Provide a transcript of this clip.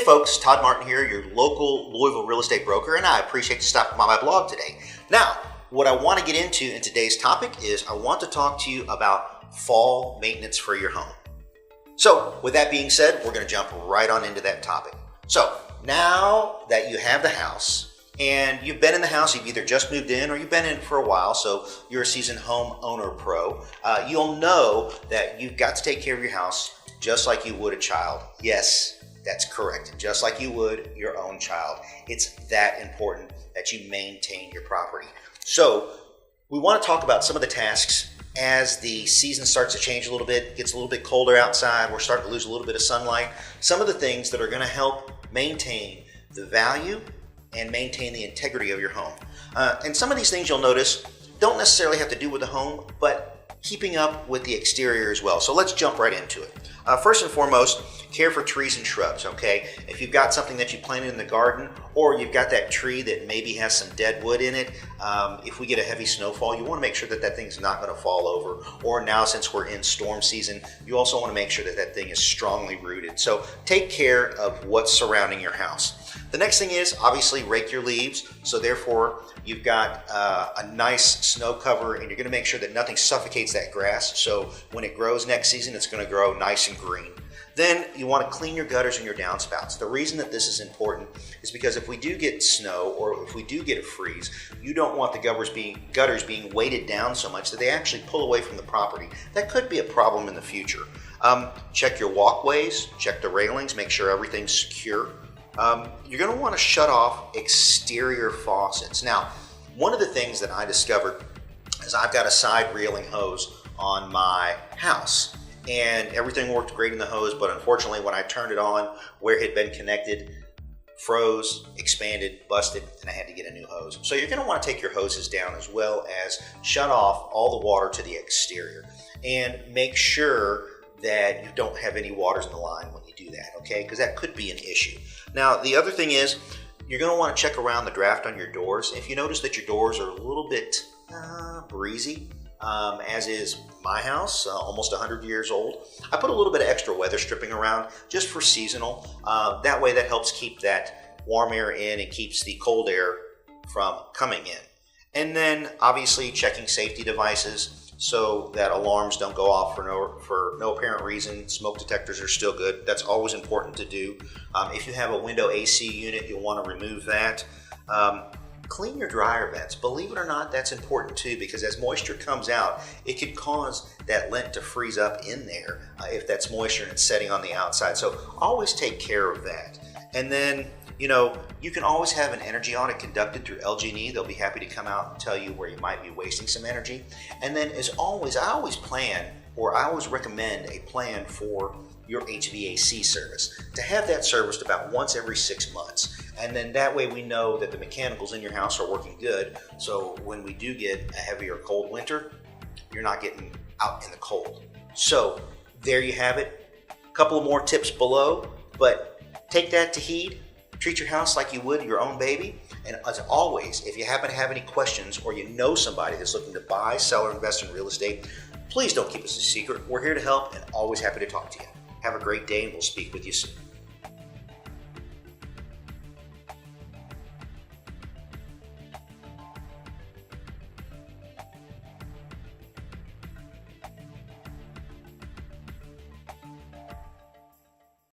folks, Todd Martin here, your local Louisville real estate broker, and I appreciate you stopping by my blog today. Now, what I want to get into in today's topic is I want to talk to you about fall maintenance for your home. So, with that being said, we're going to jump right on into that topic. So, now that you have the house, and you've been in the house, you've either just moved in or you've been in for a while, so you're a seasoned homeowner pro, you'll know that you've got to take care of your house just like you would a child. Yes, that's correct. Just like you would your own child. It's that important that you maintain your property. So we want to talk about some of the tasks as the season starts to change a little bit, gets a little bit colder outside, we're starting to lose a little bit of sunlight. Some of the things that are going to help maintain the value and maintain the integrity of your home. And some of these things you'll notice don't necessarily have to do with the home, but keeping up with the exterior as well. So let's jump right into it. First and foremost, care for trees and shrubs, okay? If you've got something that you planted in the garden, or you've got that tree that maybe has some dead wood in it, if we get a heavy snowfall, you want to make sure that that thing's not going to fall over. Or now, since we're in storm season, you also want to make sure that that thing is strongly rooted. So take care of what's surrounding your house. The next thing is obviously rake your leaves. So therefore, you've got a nice snow cover, and you're going to make sure that nothing suffocates that grass. So when it grows next season, it's going to grow nice and green. Then you want to clean your gutters and your downspouts. The reason that this is important is because if we do get snow or if we do get a freeze, you don't want the gutters being weighted down so much that they actually pull away from the property. That could be a problem in the future. Check your walkways, check the railings, make sure everything's secure. You're going to want to shut off exterior faucets. Now, one of the things that I discovered is I've got a side railing hose on my house, and everything worked great in the hose, but unfortunately when I turned it on, where it had been connected, froze, expanded, busted, and I had to get a new hose. So you're going to want to take your hoses down as well as shut off all the water to the exterior, and make sure that you don't have any waters in the line when you do that, okay? Because that could be an issue. Now, the other thing is, you're going to want to check around the draft on your doors. If you notice that your doors are a little bit breezy, as is my house, almost 100 years old, I put a little bit of extra weather stripping around just for seasonal. That way that helps keep that warm air in and keeps the cold air from coming in. And then obviously checking safety devices so that alarms don't go off for no apparent reason. Smoke detectors are still good. That's always important to do. If you have a window AC unit, you'll want to remove that. Clean your dryer vents. Believe it or not, that's important too, because as moisture comes out, it could cause that lint to freeze up in there if that's moisture and it's setting on the outside. So always take care of that. And then, you can always have an energy audit conducted through LG&E. They'll be happy to come out and tell you where you might be wasting some energy. And then as always, I always recommend a plan for your HVAC service, to have that serviced about once every 6 months. And then that way we know that the mechanicals in your house are working good. So when we do get a heavier cold winter, you're not getting out in the cold. So there you have it. A couple of more tips below, but take that to heed. Treat your house like you would your own baby. And as always, if you happen to have any questions or you know somebody that's looking to buy, sell, or invest in real estate, please don't keep us a secret. We're here to help and always happy to talk to you. Have a great day, and we'll speak with you soon.